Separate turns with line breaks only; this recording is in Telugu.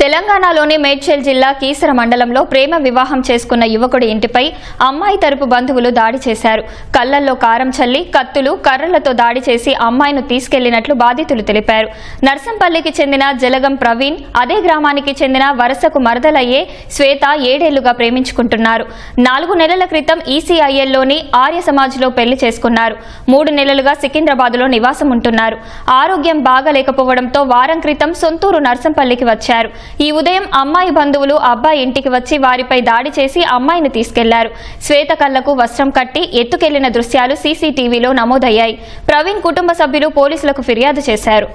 తెలంగాణలోని మేడ్చల్ జిల్లా కీసర మండలంలో ప్రేమ వివాహం చేసుకున్న యువకుడి ఇంటిపై అమ్మాయి తరపు బంధువులు దాడి చేశారు. కళ్లల్లో కారం చల్లి కత్తులు కర్రలతో దాడి చేసి అమ్మాయిను తీసుకెళ్లినట్లు బాధితులు తెలిపారు. నర్సంపల్లికి చెందిన జలగం ప్రవీణ్ అదే గ్రామానికి చెందిన వరసకు మరదలయ్యే శ్వేత 7 ఏళ్లుగా ప్రేమించుకుంటున్నారు. 4 నెలల క్రితం ఈసీఐఎల్లోని ఆర్య సమాజ్లో పెళ్లి చేసుకున్నారు. 3 నెలలుగా సికింద్రాబాద్లో నివాసం ఉంటున్నారు. ఆరోగ్యం బాగలేకపోవడంతో వారం క్రితం సొంతూరు నర్సంపల్లికి వచ్చారు. ఈ ఉదయం అమ్మాయి బంధువులు అబ్బాయి ఇంటికి వచ్చి వారిపై దాడి చేసి అమ్మాయిని తీసుకెళ్లారు. శ్వేత కళ్లకు వస్త్రం కట్టి ఎత్తుకెళ్లిన దృశ్యాలు సీసీటీవీలో నమోదయ్యాయి. ప్రవీణ్ కుటుంబ సభ్యులు పోలీసులకు ఫిర్యాదు చేశారు.